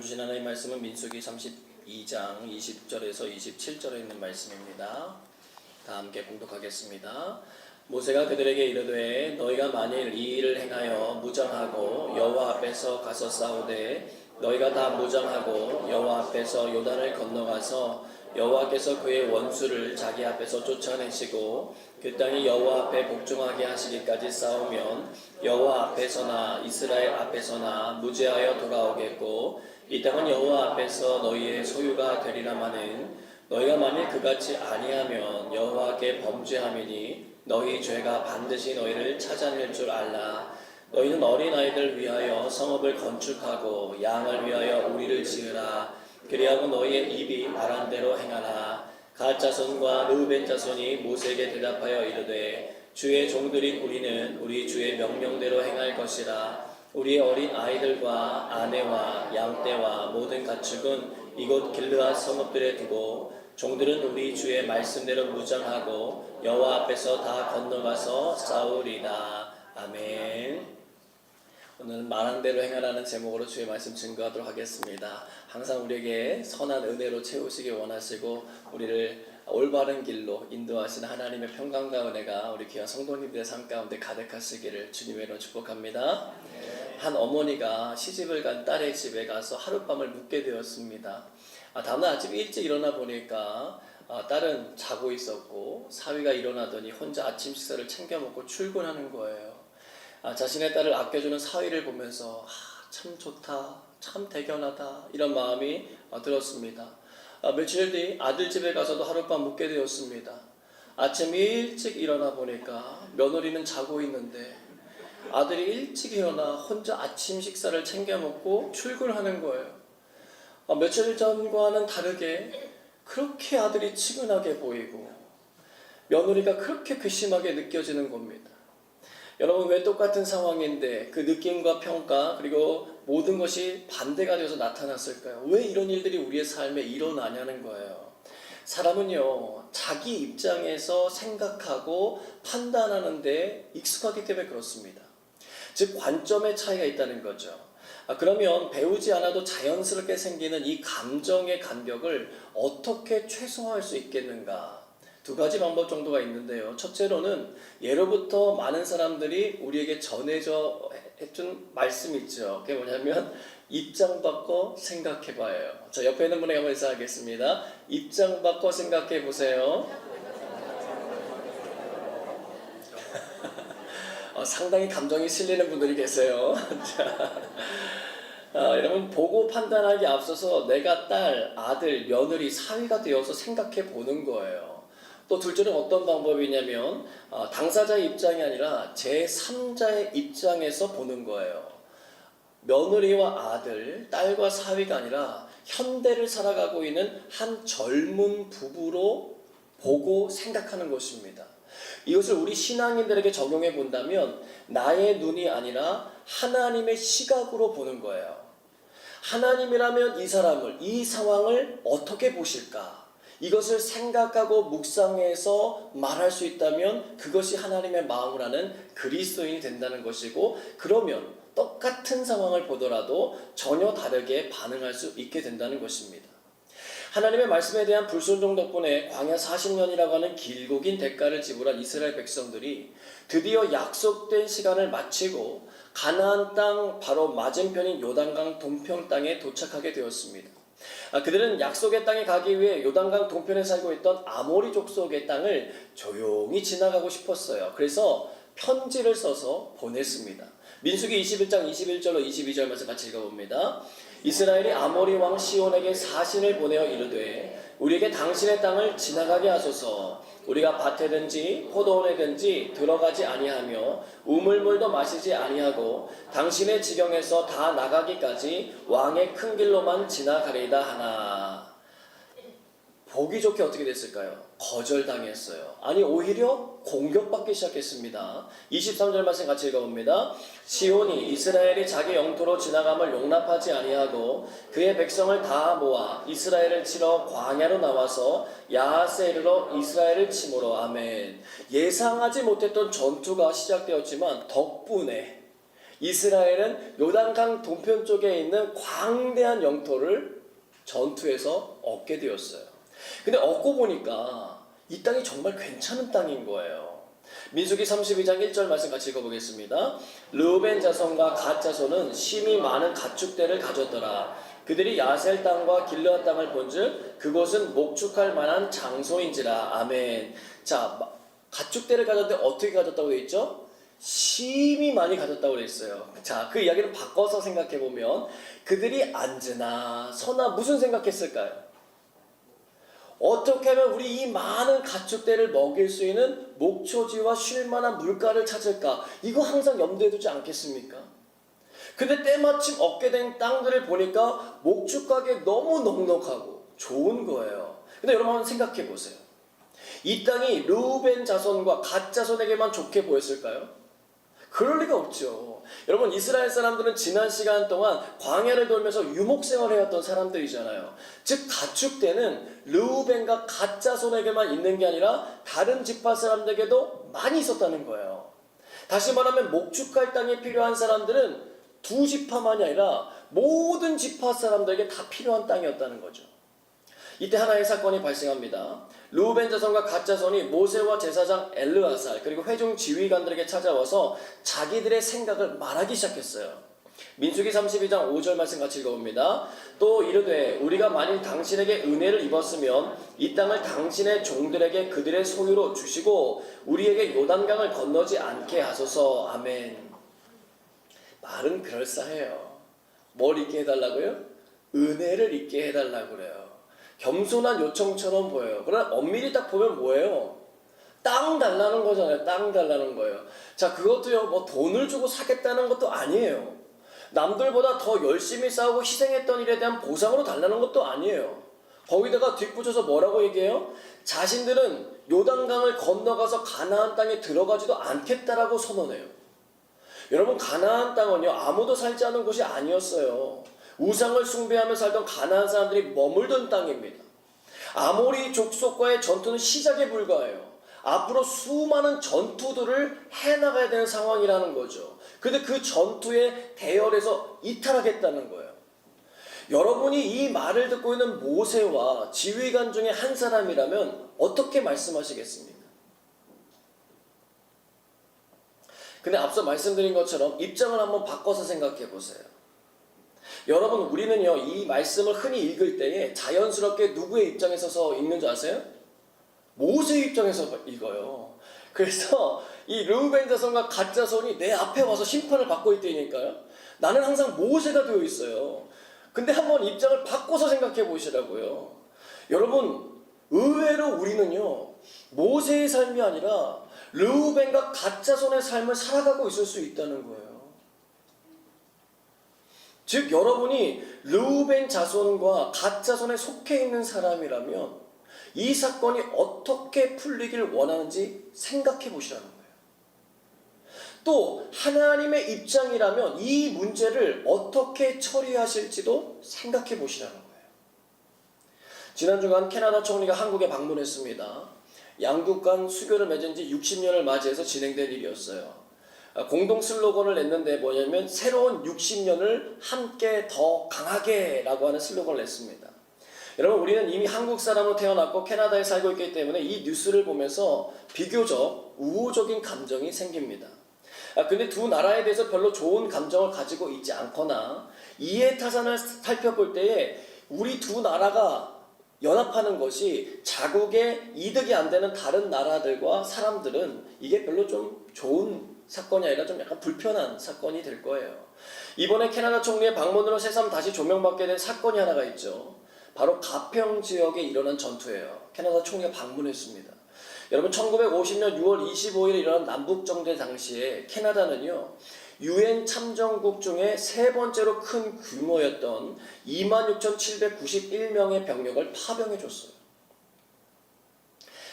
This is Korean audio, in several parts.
주신 하나님의 말씀은 민수기 32장 20절에서 27절에 있는 말씀입니다. 다 함께 공독하겠습니다. 모세가 그들에게 이르되 너희가 만일 이 일을 행하여 무장하고 여호와 앞에서 가서 싸우되 너희가 다 무장하고 여호와 앞에서 요단을 건너가서 여호와께서 그의 원수를 자기 앞에서 쫓아내시고 그 땅이 여호와 앞에 복종하게 하시기까지 싸우면 여호와 앞에서나 이스라엘 앞에서나 무죄하여 돌아오겠고 이 땅은 여호와 앞에서 너희의 소유가 되리라마는 너희가 만일 그같이 아니하면 여호와께 범죄함이니 너희 죄가 반드시 너희를 찾아낼 줄 알라. 너희는 어린아이들 위하여 성읍을 건축하고 양을 위하여 우리를 지으라. 그리하고 너희의 입이 말한 대로 행하라. 갓 자손과 르우벤 자손이 모세에게 대답하여 이르되 주의 종들인 우리는 우리 주의 명령대로 행할 것이라. 우리의 어린 아이들과 아내와 양떼와 모든 가축은 이곳 길르앗 성읍들에 두고 종들은 우리 주의 말씀대로 무장하고 여호와 앞에서 다 건너가서 싸우리다. 아멘. 오늘은 말한 대로 행하라는 제목으로 주의 말씀 증거하도록 하겠습니다. 항상 우리에게 선한 은혜로 채우시기 원하시고 우리를 올바른 길로 인도하시는 하나님의 평강과 은혜가 우리 귀한 성도님들의 삶 가운데 가득하시기를 주님의 이름으로 축복합니다. 한 어머니가 시집을 간 딸의 집에 가서 하룻밤을 묵게 되었습니다. 다음날 아침 일찍 일어나 보니까 딸은 자고 있었고 사위가 일어나더니 혼자 아침 식사를 챙겨 먹고 출근하는 거예요. 자신의 딸을 아껴주는 사위를 보면서 참 좋다, 참 대견하다 이런 마음이 들었습니다. 며칠 뒤 아들 집에 가서도 하룻밤 묵게 되었습니다. 아침 일찍 일어나 보니까 며느리는 자고 있는데 아들이 일찍 일어나 혼자 아침 식사를 챙겨 먹고 출근하는 거예요. 며칠 전과는 다르게 그렇게 아들이 측은하게 보이고 며느리가 그렇게 괘씸하게 느껴지는 겁니다. 여러분, 왜 똑같은 상황인데 그 느낌과 평가 그리고 모든 것이 반대가 되어서 나타났을까요? 왜 이런 일들이 우리의 삶에 일어나냐는 거예요. 사람은요, 자기 입장에서 생각하고 판단하는데 익숙하기 때문에 그렇습니다. 즉 관점의 차이가 있다는 거죠. 그러면 배우지 않아도 자연스럽게 생기는 이 감정의 간격을 어떻게 최소화할 수 있겠는가? 두 가지 방법 정도가 있는데요. 첫째로는 예로부터 많은 사람들이 우리에게 전해져 해준 말씀이 있죠. 그게 뭐냐면 입장 바꿔 생각해 봐요. 자, 옆에 있는 분에게 한번 인사하겠습니다. 입장 바꿔 생각해 보세요. 상당히 감정이 실리는 분들이 계세요. 여러분, 보고 판단하기 앞서서 내가 딸, 아들, 며느리, 사위가 되어서 생각해 보는 거예요. 또 둘째는 어떤 방법이냐면 당사자의 입장이 아니라 제3자의 입장에서 보는 거예요. 며느리와 아들, 딸과 사위가 아니라 현대를 살아가고 있는 한 젊은 부부로 보고 생각하는 것입니다. 이것을 우리 신앙인들에게 적용해 본다면 나의 눈이 아니라 하나님의 시각으로 보는 거예요. 하나님이라면 이 사람을, 이 상황을 어떻게 보실까? 이것을 생각하고 묵상해서 말할 수 있다면 그것이 하나님의 마음을 아는 그리스도인이 된다는 것이고, 그러면 똑같은 상황을 보더라도 전혀 다르게 반응할 수 있게 된다는 것입니다. 하나님의 말씀에 대한 불순종 덕분에 광야 40년이라고 하는 길고 긴 대가를 지불한 이스라엘 백성들이 드디어 약속된 시간을 마치고 가나안 땅 바로 맞은편인 요단강 동편 땅에 도착하게 되었습니다. 그들은 약속의 땅에 가기 위해 요단강 동편에 살고 있던 아모리 족속의 땅을 조용히 지나가고 싶었어요. 그래서 편지를 써서 보냈습니다. 민수기 21장 21절로 22절 말씀 같이 읽어봅니다. 이스라엘이 아모리 왕 시온에게 사신을 보내어 이르되 우리에게 당신의 땅을 지나가게 하소서. 우리가 밭에든지 포도원에든지 들어가지 아니하며 우물물도 마시지 아니하고 당신의 지경에서 다 나가기까지 왕의 큰 길로만 지나가리다 하나. 보기 좋게 어떻게 됐을까요? 거절당했어요. 아니, 오히려 공격받기 시작했습니다. 23절 말씀 같이 읽어봅니다. 시온이 이스라엘이 자기 영토로 지나감을 용납하지 아니하고 그의 백성을 다 모아 이스라엘을 치러 광야로 나와서 야하스에 이르러 이스라엘을 치므로. 아멘. 예상하지 못했던 전투가 시작되었지만 덕분에 이스라엘은 요단강 동편 쪽에 있는 광대한 영토를 전투에서 얻게 되었어요. 근데 얻고 보니까 이 땅이 정말 괜찮은 땅인 거예요. 민수기 32장 1절 말씀 같이 읽어보겠습니다. 르우벤 자손과 갓 자손은 심히 많은 가축대를 가졌더라. 그들이 야셀 땅과 길르앗 땅을 본즉 그곳은 목축할 만한 장소인지라. 아멘. 자, 가축대를 가졌는데 어떻게 가졌다고 되어 있죠? 심히 많이 가졌다고 되어 있어요. 자, 그 이야기를 바꿔서 생각해 보면 그들이 앉으나 서나 무슨 생각했을까요? 어떻게 하면 우리 이 많은 가축대를 먹일 수 있는 목초지와 쉴 만한 물가를 찾을까? 이거 항상 염두에 두지 않겠습니까? 근데 때마침 얻게 된 땅들을 보니까 목축하기에 너무 넉넉하고 좋은 거예요. 근데 여러분 한번 생각해 보세요. 이 땅이 르우벤 자손과 갓 자손에게만 좋게 보였을까요? 그럴 리가 없죠. 여러분, 이스라엘 사람들은 지난 시간 동안 광야를 돌면서 유목생활을 해왔던 사람들이잖아요. 즉 가축대는 르우벤과 갓 자손에게만 있는 게 아니라 다른 지파 사람들에게도 많이 있었다는 거예요. 다시 말하면 목축할 땅이 필요한 사람들은 두 지파만이 아니라 모든 지파 사람들에게 다 필요한 땅이었다는 거죠. 이때 하나의 사건이 발생합니다. 르우벤 자손과 갓 자손이 모세와 제사장 엘르아살 그리고 회중 지휘관들에게 찾아와서 자기들의 생각을 말하기 시작했어요. 민수기 32장 5절 말씀 같이 읽어봅니다. 또 이르되 우리가 만일 당신에게 은혜를 입었으면 이 땅을 당신의 종들에게 그들의 소유로 주시고 우리에게 요단강을 건너지 않게 하소서. 아멘. 말은 그럴싸해요. 뭘 잊게 해달라고요? 은혜를 잊게 해달라고 그래요. 겸손한 요청처럼 보여요. 그러나 엄밀히 딱 보면 뭐예요? 땅 달라는 거잖아요. 땅 달라는 거예요. 자, 그것도요, 뭐 돈을 주고 사겠다는 것도 아니에요. 남들보다 더 열심히 싸우고 희생했던 일에 대한 보상으로 달라는 것도 아니에요. 거기다가 뒷붙여서 뭐라고 얘기해요? 자신들은 요단강을 건너가서 가나안 땅에 들어가지도 않겠다라고 선언해요. 여러분, 가나안 땅은요, 아무도 살지 않은 곳이 아니었어요. 우상을 숭배하며 살던 가나안 사람들이 머물던 땅입니다. 아모리 족속과의 전투는 시작에 불과해요. 앞으로 수많은 전투들을 해나가야 되는 상황이라는 거죠. 근데 그 전투에 대열해서 이탈하겠다는 거예요. 여러분이 이 말을 듣고 있는 모세와 지휘관 중에 한 사람이라면 어떻게 말씀하시겠습니까? 근데 앞서 말씀드린 것처럼 입장을 한번 바꿔서 생각해 보세요. 여러분, 우리는요, 이 말씀을 흔히 읽을 때에 자연스럽게 누구의 입장에 서서 읽는 줄 아세요? 모세의 입장에서 읽어요. 그래서 이 르우벤 자손과 갓 자손이 내 앞에 와서 심판을 받고 있다니까요. 나는 항상 모세가 되어 있어요. 근데 한번 입장을 바꿔서 생각해 보시라고요. 여러분, 의외로 우리는요, 모세의 삶이 아니라 르우벤과 갓 자손의 삶을 살아가고 있을 수 있다는 거예요. 즉 여러분이 르우벤 자손과 갓 자손에 속해 있는 사람이라면 이 사건이 어떻게 풀리길 원하는지 생각해 보시라는 거예요. 또 하나님의 입장이라면 이 문제를 어떻게 처리하실지도 생각해 보시라는 거예요. 지난 주간 캐나다 총리가 한국에 방문했습니다. 양국 간 수교를 맺은 지 60년을 맞이해서 진행된 일이었어요. 공동 슬로건을 냈는데 뭐냐면 새로운 60년을 함께 더 강하게 라고 하는 슬로건을 냈습니다. 여러분, 우리는 이미 한국 사람으로 태어났고 캐나다에 살고 있기 때문에 이 뉴스를 보면서 비교적 우호적인 감정이 생깁니다. 근데 두 나라에 대해서 별로 좋은 감정을 가지고 있지 않거나 이해타산을 살펴볼 때에 우리 두 나라가 연합하는 것이 자국에 이득이 안 되는 다른 나라들과 사람들은 이게 별로 좀 좋은 사건이 아니라 좀 약간 불편한 사건이 될 거예요. 이번에 캐나다 총리의 방문으로 새삼 다시 조명받게 된 사건이 하나가 있죠. 바로 가평 지역에 일어난 전투예요. 캐나다 총리가 방문했습니다. 여러분, 1950년 6월 25일에 일어난 남북정대 당시에 캐나다는요, 유엔 참전국 중에 세 번째로 큰 규모였던 26,791명의 병력을 파병해줬어요.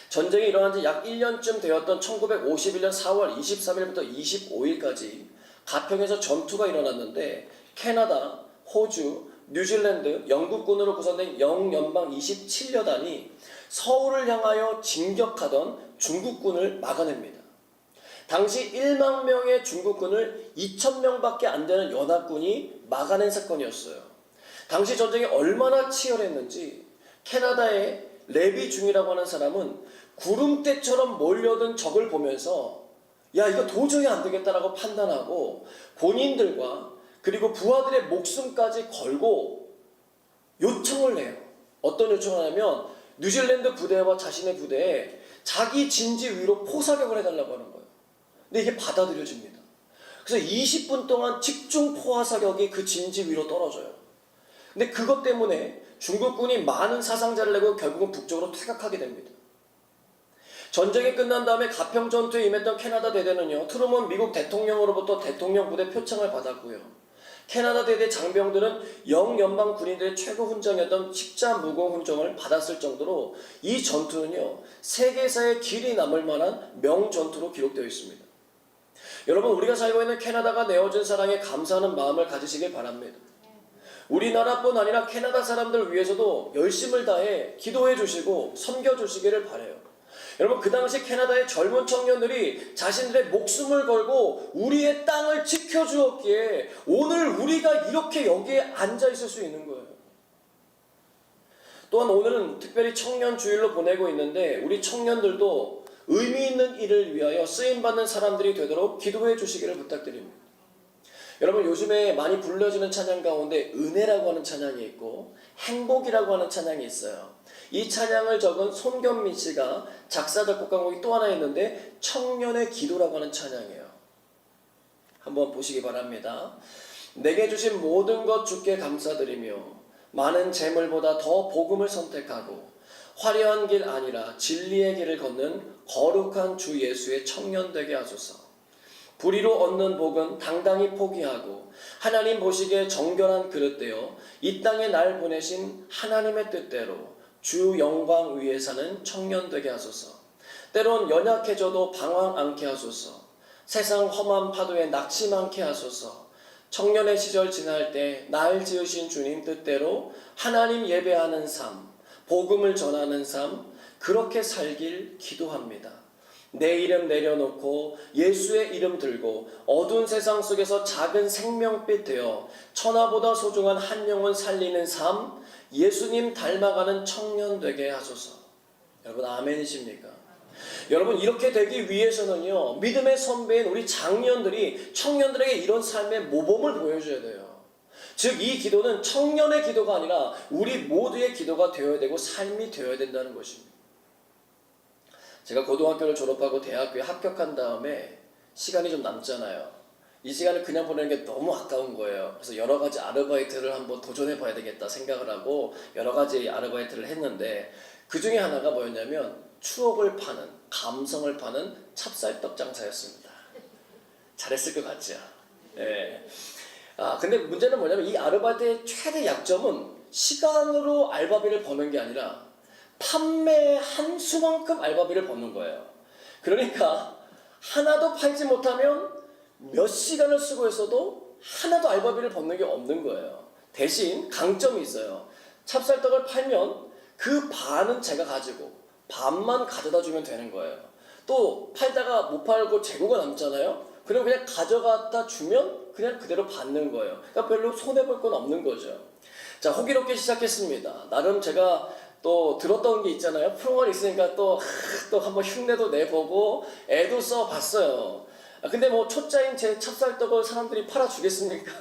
전쟁이 일어난 지 약 1년쯤 되었던 1951년 4월 23일부터 25일까지 가평에서 전투가 일어났는데 캐나다, 호주, 뉴질랜드, 영국군으로 구성된 영연방 27여단이 서울을 향하여 진격하던 중국군을 막아냅니다. 당시 1만 명의 중국군을 2천 명밖에 안 되는 연합군이 막아낸 사건이었어요. 당시 전쟁이 얼마나 치열했는지 캐나다의 레비 중이라고 하는 사람은 구름대처럼 몰려든 적을 보면서 야, 이거 도저히 안 되겠다라고 판단하고 본인들과 그리고 부하들의 목숨까지 걸고 요청을 해요. 어떤 요청을 하냐면 뉴질랜드 부대와 자신의 부대에 자기 진지 위로 포사격을 해달라고 하는 거예요. 근데 이게 받아들여집니다. 그래서 20분 동안 집중 포화 사격이 그 진지 위로 떨어져요. 근데 그것 때문에 중국군이 많은 사상자를 내고 결국은 북쪽으로 퇴각하게 됩니다. 전쟁이 끝난 다음에 가평 전투에 임했던 캐나다 대대는요, 트루먼 미국 대통령으로부터 대통령 부대 표창을 받았고요. 캐나다 대대 장병들은 영연방 군인들의 최고 훈장이었던 십자무공 훈장을 받았을 정도로 이 전투는요, 세계사에 길이 남을 만한 명전투로 기록되어 있습니다. 여러분, 우리가 살고 있는 캐나다가 내어준 사랑에 감사하는 마음을 가지시길 바랍니다. 우리나라뿐 아니라 캐나다 사람들 위해서도 열심을 다해 기도해 주시고 섬겨 주시기를 바라요. 여러분, 그 당시 캐나다의 젊은 청년들이 자신들의 목숨을 걸고 우리의 땅을 지켜주었기에 오늘 우리가 이렇게 여기에 앉아 있을 수 있는 거예요. 또한 오늘은 특별히 청년 주일로 보내고 있는데 우리 청년들도 의미 있는 일을 위하여 쓰임받는 사람들이 되도록 기도해 주시기를 부탁드립니다. 여러분, 요즘에 많이 불려지는 찬양 가운데 은혜라고 하는 찬양이 있고 행복이라고 하는 찬양이 있어요. 이 찬양을 적은 손경민 씨가 작사 작곡한 또 하나 있는데 청년의 기도라고 하는 찬양이에요. 한번 보시기 바랍니다. 내게 주신 모든 것 주께 감사드리며 많은 재물보다 더 복음을 선택하고 화려한 길 아니라 진리의 길을 걷는 거룩한 주 예수의 청년 되게 하소서. 불의로 얻는 복은 당당히 포기하고 하나님 보시기에 정결한 그릇 되어 이 땅에 날 보내신 하나님의 뜻대로 주 영광 위에 사는 청년 되게 하소서. 때론 연약해져도 방황 않게 하소서. 세상 험한 파도에 낙심 않게 하소서. 청년의 시절 지날 때 날 지으신 주님 뜻대로 하나님 예배하는 삶, 복음을 전하는 삶, 그렇게 살길 기도합니다. 내 이름 내려놓고 예수의 이름 들고 어두운 세상 속에서 작은 생명빛 되어 천하보다 소중한 한 영혼 살리는 삶, 예수님 닮아가는 청년 되게 하소서. 여러분, 아멘이십니까? 여러분, 이렇게 되기 위해서는요, 믿음의 선배인 우리 장년들이 청년들에게 이런 삶의 모범을 보여줘야 돼요. 즉, 이 기도는 청년의 기도가 아니라 우리 모두의 기도가 되어야 되고 삶이 되어야 된다는 것입니다. 제가 고등학교를 졸업하고 대학교에 합격한 다음에 시간이 좀 남잖아요. 이 시간을 그냥 보내는 게 너무 아까운 거예요. 그래서 여러 가지 아르바이트를 한번 도전해 봐야 되겠다 생각을 하고 여러 가지 아르바이트를 했는데 그 중에 하나가 뭐였냐면 추억을 파는, 감성을 파는 찹쌀떡 장사였습니다. 잘했을 것 같죠? 네. 근데 문제는 뭐냐면 이 아르바이트의 최대 약점은 시간으로 알바비를 버는 게 아니라 판매한 수만큼 알바비를 버는 거예요. 그러니까 하나도 팔지 못하면 몇 시간을 수고했어도 하나도 알바비를 버는 게 없는 거예요. 대신 강점이 있어요. 찹쌀떡을 팔면 그 반은 제가 가지고 반만 가져다 주면 되는 거예요. 또 팔다가 못 팔고 재고가 남잖아요. 그럼 그냥 가져갔다 주면 그냥 그대로 받는 거예요. 그러니까 별로 손해볼 건 없는 거죠. 자, 호기롭게 시작했습니다. 나름 제가 또 들었던 게 있잖아요. 프로가 있으니까 또 한번 흉내도 내보고 애도 써봤어요. 근데 뭐 초짜인 제 찹쌀떡을 사람들이 팔아주겠습니까?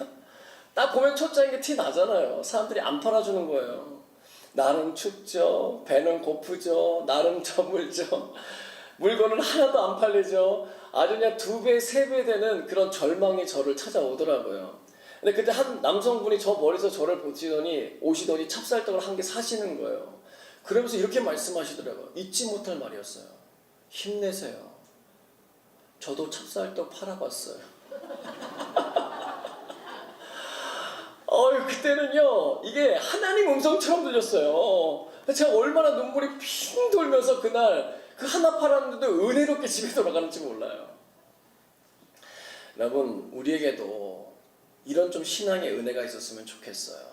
딱 보면 초짜인 게 티 나잖아요. 사람들이 안 팔아주는 거예요. 나름 춥죠. 배는 고프죠. 나름 저물죠. 물건은 하나도 안 팔리죠. 아주 그냥 2배, 3배 되는 그런 절망이 저를 찾아오더라고요. 근데 그때 한 남성분이 저 멀리서 저를 오시더니 찹쌀떡을 한 개 사시는 거예요. 그러면서 이렇게 말씀하시더라고요. 잊지 못할 말이었어요. 힘내세요. 저도 찹쌀떡 팔아봤어요. 그때는요, 이게 하나님 음성처럼 들렸어요. 제가 얼마나 눈물이 핑 돌면서 그날 그 하나 팔았는데도 은혜롭게 집에 돌아가는지 몰라요. 여러분, 우리에게도 이런 좀 신앙의 은혜가 있었으면 좋겠어요.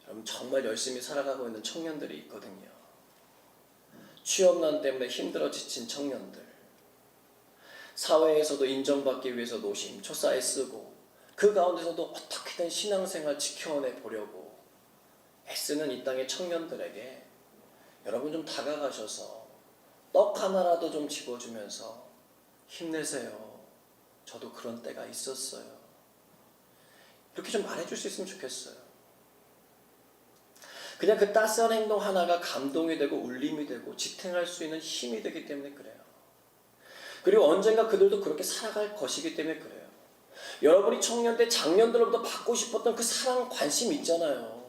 여러분, 정말 열심히 살아가고 있는 청년들이 있거든요. 취업난 때문에 힘들어 지친 청년들, 사회에서도 인정받기 위해서 노심초사 애쓰고 그 가운데서도 어떻게든 신앙생활 지켜내 보려고 애쓰는 이 땅의 청년들에게 여러분 좀 다가가셔서 떡 하나라도 좀 집어주면서 힘내세요. 저도 그런 때가 있었어요. 이렇게 좀 말해줄 수 있으면 좋겠어요. 그냥 그 따스한 행동 하나가 감동이 되고 울림이 되고 지탱할 수 있는 힘이 되기 때문에 그래요. 그리고 언젠가 그들도 그렇게 살아갈 것이기 때문에 그래요. 여러분이 청년 때 작년들로부터 받고 싶었던 그 사랑 관심 있잖아요.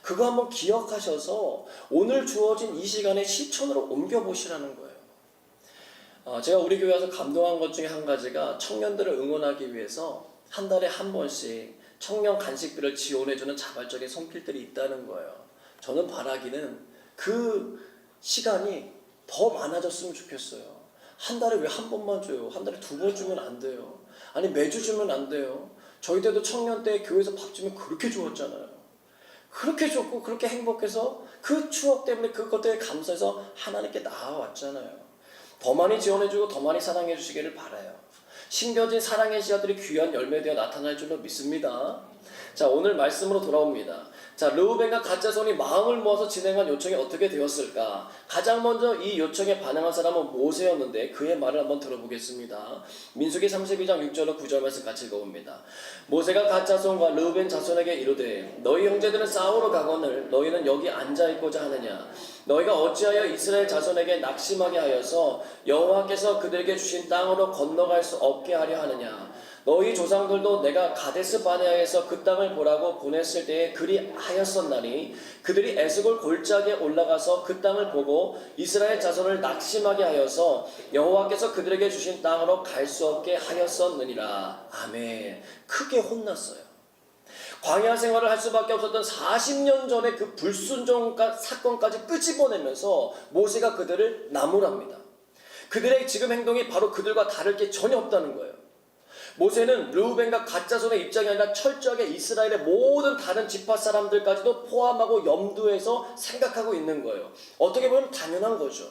그거 한번 기억하셔서 오늘 주어진 이 시간에 실천으로 옮겨보시라는 거예요. 제가 우리 교회 와서 감동한 것 중에 한 가지가 청년들을 응원하기 위해서 한 달에 한 번씩 청년 간식들을 지원해주는 자발적인 손길들이 있다는 거예요. 저는 바라기는 그 시간이 더 많아졌으면 좋겠어요. 한 달에 왜 한 번만 줘요? 한 달에 두 번 주면 안 돼요? 아니 매주 주면 안 돼요? 저희 때도 청년 때 교회에서 밥 주면 그렇게 좋았잖아요. 그렇게 좋고 그렇게 행복해서 그 추억 때문에 그것들에 감사해서 하나님께 나아왔잖아요. 더 많이 지원해주고 더 많이 사랑해 주시기를 바라요. 심겨진 사랑의 씨앗들이 귀한 열매되어 나타날 줄로 믿습니다. 자, 오늘 말씀으로 돌아옵니다. 자, 르우벤과 가짜손이 마음을 모아서 진행한 요청이 어떻게 되었을까? 가장 먼저 이 요청에 반응한 사람은 모세였는데 그의 말을 한번 들어보겠습니다. 민수기 32장 6절로 9절 말씀 같이 읽어봅니다. 모세가 가짜손과 르우벤 자손에게 이르되 너희 형제들은 싸우러 가거늘 너희는 여기 앉아있고자 하느냐? 너희가 어찌하여 이스라엘 자손에게 낙심하게 하여서 여호와께서 그들에게 주신 땅으로 건너갈 수 없게 하려 하느냐? 너희 조상들도 내가 가데스 바네아에서 그 땅을 보라고 보냈을 때에 그리 하였었나니 그들이 에스골 골짜기에 올라가서 그 땅을 보고 이스라엘 자손을 낙심하게 하여서 여호와께서 그들에게 주신 땅으로 갈 수 없게 하였었느니라. 아멘. 크게 혼났어요. 광야 생활을 할 수밖에 없었던 40년 전의 그 불순종 사건까지 끄집어내면서 모세가 그들을 나무랍니다. 그들의 지금 행동이 바로 그들과 다를 게 전혀 없다는 거예요. 모세는 르우벤과 가짜손의 입장이 아니라 철저하게 이스라엘의 모든 다른 지파 사람들까지도 포함하고 염두에서 생각하고 있는 거예요. 어떻게 보면 당연한 거죠.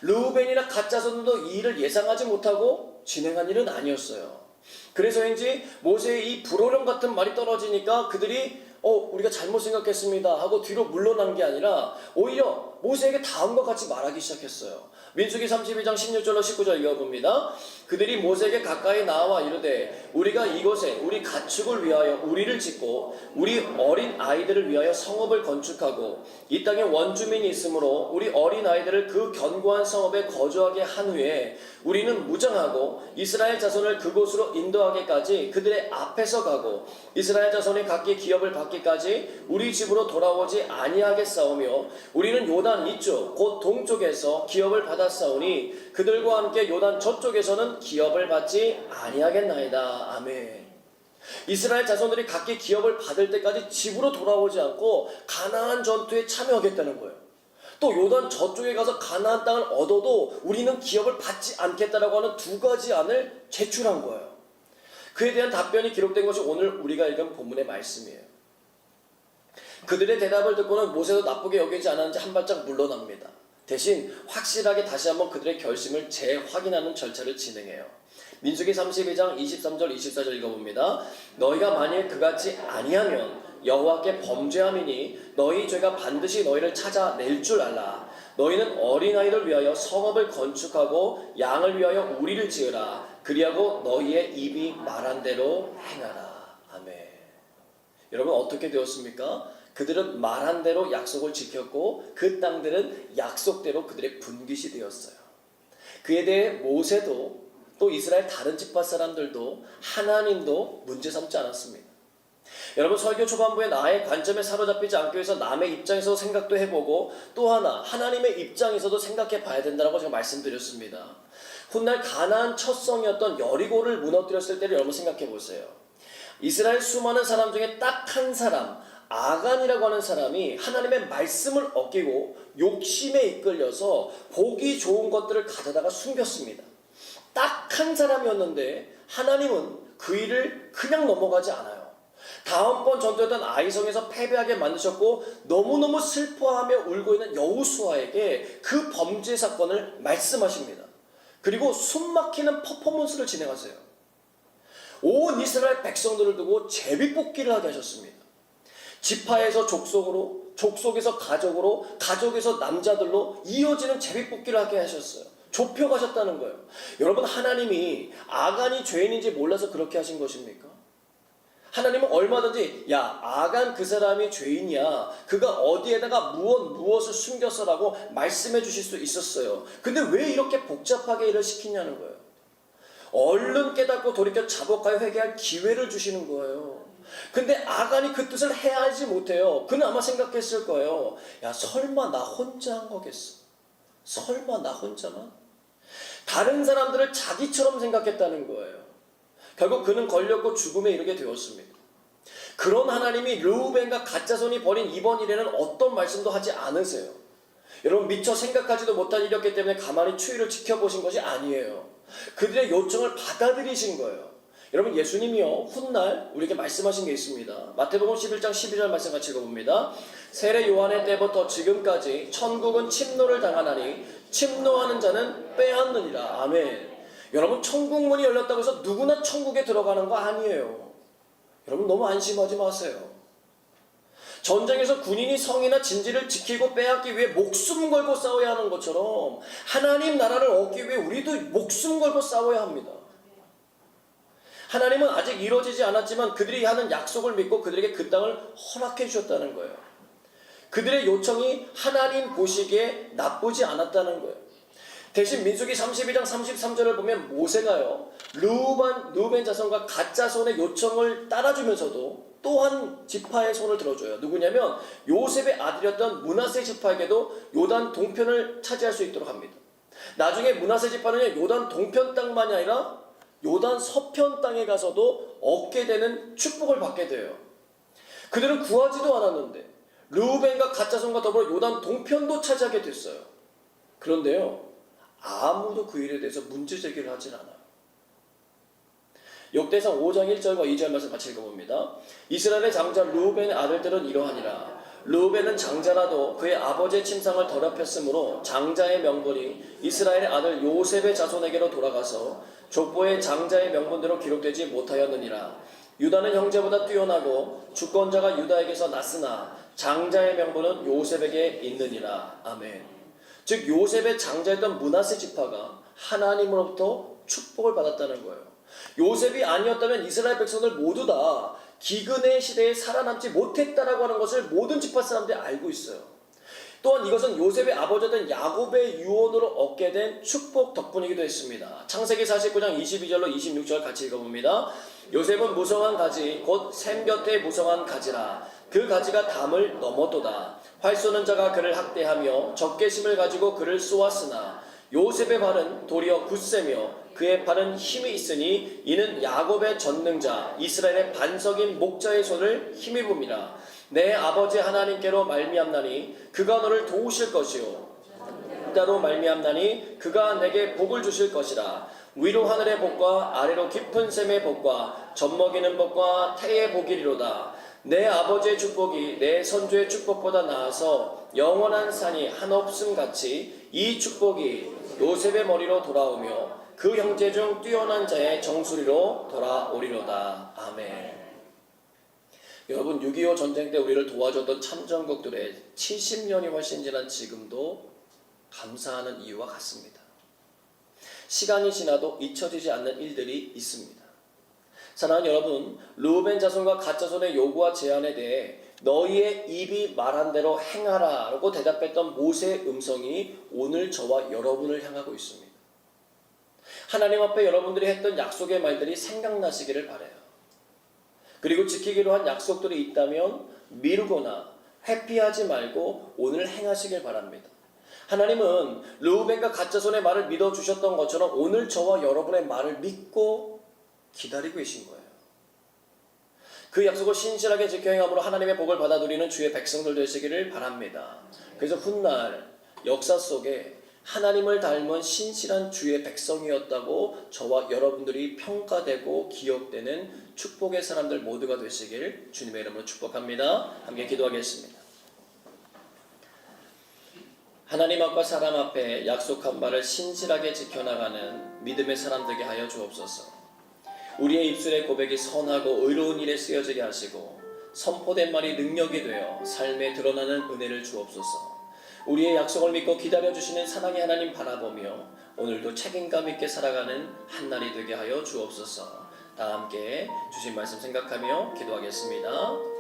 르우벤이나 가짜손도 이 일을 예상하지 못하고 진행한 일은 아니었어요. 그래서인지 모세의 이 불호령 같은 말이 떨어지니까 그들이 우리가 잘못 생각했습니다 하고 뒤로 물러난 게 아니라 오히려 모세에게 다음과 같이 말하기 시작했어요. 민수기 32장 16절로 19절 읽어봅니다. 그들이 모세에게 가까이 나와 이르되 우리가 이곳에 우리 가축을 위하여 우리를 짓고 우리 어린 아이들을 위하여 성읍을 건축하고 이 땅에 원주민이 있으므로 우리 어린 아이들을 그 견고한 성읍에 거주하게 한 후에 우리는 무장하고 이스라엘 자손을 그곳으로 인도하기까지 그들의 앞에서 가고 이스라엘 자손이 각기 기업을 받기까지 우리 집으로 돌아오지 아니하겠사오며 우리는 요단 이쪽 곧 동쪽에서 기업을 받았사오니 그들과 함께 요단 저쪽에서는 기업을 받지 아니하겠나이다. 아멘. 이스라엘 자손들이 각기 기업을 받을 때까지 집으로 돌아오지 않고 가나안 전투에 참여하겠다는 거예요. 또 요단 저쪽에 가서 가나안 땅을 얻어도 우리는 기업을 받지 않겠다라고 하는 두 가지 안을 제출한 거예요. 그에 대한 답변이 기록된 것이 오늘 우리가 읽은 본문의 말씀이에요. 그들의 대답을 듣고는 모세도 나쁘게 여기지 않았는지 한 발짝 물러납니다. 대신 확실하게 다시 한번 그들의 결심을 재확인하는 절차를 진행해요. 민수기 32장 23절 24절 읽어봅니다. 너희가 만일 그같이 아니하면 여호와께 범죄함이니 너희 죄가 반드시 너희를 찾아낼 줄 알라. 너희는 어린아이를 위하여 성읍을 건축하고 양을 위하여 우리를 지으라. 그리하고 너희의 입이 말한 대로 행하라. 아멘. 여러분 어떻게 되었습니까? 그들은 말한 대로 약속을 지켰고 그 땅들은 약속대로 그들의 분깃이 되었어요. 그에 대해 모세도 또 이스라엘 다른 지파 사람들도 하나님도 문제 삼지 않았습니다. 여러분 설교 초반부에 나의 관점에 사로잡히지 않기 위해서 남의 입장에서 생각도 해보고 또 하나 하나님의 입장에서도 생각해 봐야 된다고 제가 말씀드렸습니다. 훗날 가나안 첫 성이었던 여리고를 무너뜨렸을 때를 여러분 생각해 보세요. 이스라엘 수많은 사람 중에 딱 한 사람 아간이라고 하는 사람이 하나님의 말씀을 어기고 욕심에 이끌려서 보기 좋은 것들을 가져다가 숨겼습니다. 딱 한 사람이었는데 하나님은 그 일을 그냥 넘어가지 않아요. 다음번 전투였던 아이성에서 패배하게 만드셨고 너무너무 슬퍼하며 울고 있는 여호수아에게 그 범죄 사건을 말씀하십니다. 그리고 숨막히는 퍼포먼스를 진행하세요. 온 이스라엘 백성들을 두고 제비뽑기를 하게 하셨습니다. 지파에서 족속으로, 족속에서 가족으로, 가족에서 남자들로 이어지는 제비뽑기를 하게 하셨어요. 좁혀가셨다는 거예요. 여러분, 하나님이 아간이 죄인인지 몰라서 그렇게 하신 것입니까? 하나님은 얼마든지 야, 아간 그 사람이 죄인이야, 그가 어디에다가 무엇을 숨겼어라고 말씀해 주실 수 있었어요. 근데 왜 이렇게 복잡하게 일을 시키냐는 거예요. 얼른 깨닫고 돌이켜 자복하여 회개할 기회를 주시는 거예요. 근데 아간이 그 뜻을 헤아리지 못해요. 그는 아마 생각했을 거예요. 야, 설마 나 혼자 한 거겠어? 설마 나 혼자만? 다른 사람들을 자기처럼 생각했다는 거예요. 결국 그는 걸렸고 죽음에 이르게 되었습니다. 그런 하나님이 르우벤과 갓자손이 벌인 이번 일에는 어떤 말씀도 하지 않으세요. 여러분, 미처 생각하지도 못한 일이었기 때문에 가만히 추위를 지켜보신 것이 아니에요. 그들의 요청을 받아들이신 거예요. 여러분, 예수님이요, 훗날 우리에게 말씀하신 게 있습니다. 마태복음 11장 12절 말씀 같이 읽어봅니다. 세례 요한의 때부터 지금까지 천국은 침노를 당하나니 침노하는 자는 빼앗느니라. 아멘. 여러분, 천국문이 열렸다고 해서 누구나 천국에 들어가는 거 아니에요. 여러분, 너무 안심하지 마세요. 전쟁에서 군인이 성이나 진지를 지키고 빼앗기 위해 목숨 걸고 싸워야 하는 것처럼 하나님 나라를 얻기 위해 우리도 목숨 걸고 싸워야 합니다. 하나님은 아직 이루어지지 않았지만 그들이 하는 약속을 믿고 그들에게 그 땅을 허락해 주셨다는 거예요. 그들의 요청이 하나님 보시기에 나쁘지 않았다는 거예요. 대신 민수기 32장 33절을 보면 모세가요, 르우벤 자손과 갓 자손의 요청을 따라주면서도 또한 지파의 손을 들어줘요. 누구냐면 요셉의 아들이었던 므낫세 지파에게도 요단 동편을 차지할 수 있도록 합니다. 나중에 므낫세 지파는 요단 동편 땅만이 아니라 요단 서편 땅에 가서도 얻게 되는 축복을 받게 돼요. 그들은 구하지도 않았는데 르우벤과 갓 자손과 더불어 요단 동편도 차지하게 됐어요. 그런데요, 아무도 그 일에 대해서 문제 제기를 하진 않아요. 역대상 5장 1절과 2절 말씀 같이 읽어봅니다. 이스라엘의 장자 르우벤의 아들들은 이러하니라. 르우벤은 장자라도 그의 아버지의 침상을 더럽혔으므로 장자의 명분이 이스라엘의 아들 요셉의 자손에게로 돌아가서 족보의 장자의 명분대로 기록되지 못하였느니라. 유다는 형제보다 뛰어나고 주권자가 유다에게서 났으나 장자의 명분은 요셉에게 있느니라. 아멘. 즉 요셉의 장자였던 므낫세 지파가 하나님으로부터 축복을 받았다는 거예요. 요셉이 아니었다면 이스라엘 백성들 모두 다 기근의 시대에 살아남지 못했다라고 하는 것을 모든 지파 사람들이 알고 있어요. 또한 이것은 요셉의 아버지였던 야곱의 유언으로 얻게 된 축복 덕분이기도 했습니다. 창세기 49장 22절로 26절 같이 읽어봅니다. 요셉은 무성한 가지 곧 샘 곁에 무성한 가지라. 그 가지가 담을 넘었도다. 활 쏘는 자가 그를 학대하며 적개심을 가지고 그를 쏘았으나 요셉의 발은 도리어 굳세며 그의 팔은 힘이 있으니 이는 야곱의 전능자 이스라엘의 반석인 목자의 손을 힘입음이라. 내 아버지 하나님께로 말미암나니 그가 너를 도우실 것이요 따로 말미암나니 그가 내게 복을 주실 것이라. 위로 하늘의 복과 아래로 깊은 샘의 복과 젖먹이는 복과 태의 복이리로다. 내 아버지의 축복이 내 선조의 축복보다 나아서 영원한 산이 한없음 같이 이 축복이 요셉의 머리로 돌아오며 그 형제 중 뛰어난 자의 정수리로 돌아오리로다. 아멘. 여러분, 6.25 전쟁 때 우리를 도와줬던 참전국들의 70년이 훨씬 지난 지금도 감사하는 이유와 같습니다. 시간이 지나도 잊혀지지 않는 일들이 있습니다. 사랑하는 여러분, 르우벤 자손과 갓 자손의 요구와 제안에 대해 너희의 입이 말한 대로 행하라 라고 대답했던 모세의 음성이 오늘 저와 여러분을 향하고 있습니다. 하나님 앞에 여러분들이 했던 약속의 말들이 생각나시기를 바라요. 그리고 지키기로 한 약속들이 있다면 미루거나 회피하지 말고 오늘 행하시길 바랍니다. 하나님은 르우벤과 갓 자손의 말을 믿어주셨던 것처럼 오늘 저와 여러분의 말을 믿고 기다리고 계신 거예요. 그 약속을 신실하게 지켜 행함으로 하나님의 복을 받아 누리는 주의 백성들 되시기를 바랍니다. 그래서 훗날 역사 속에 하나님을 닮은 신실한 주의 백성이었다고 저와 여러분들이 평가되고 기억되는 축복의 사람들 모두가 되시길 주님의 이름으로 축복합니다. 함께 기도하겠습니다. 하나님 앞과 사람 앞에 약속한 바를 신실하게 지켜나가는 믿음의 사람 되게 하여 주옵소서. 우리의 입술의 고백이 선하고 의로운 일에 쓰여지게 하시고 선포된 말이 능력이 되어 삶에 드러나는 은혜를 주옵소서. 우리의 약속을 믿고 기다려주시는 사랑의 하나님 바라보며 오늘도 책임감 있게 살아가는 한날이 되게 하여 주옵소서. 다 함께 주신 말씀 생각하며 기도하겠습니다.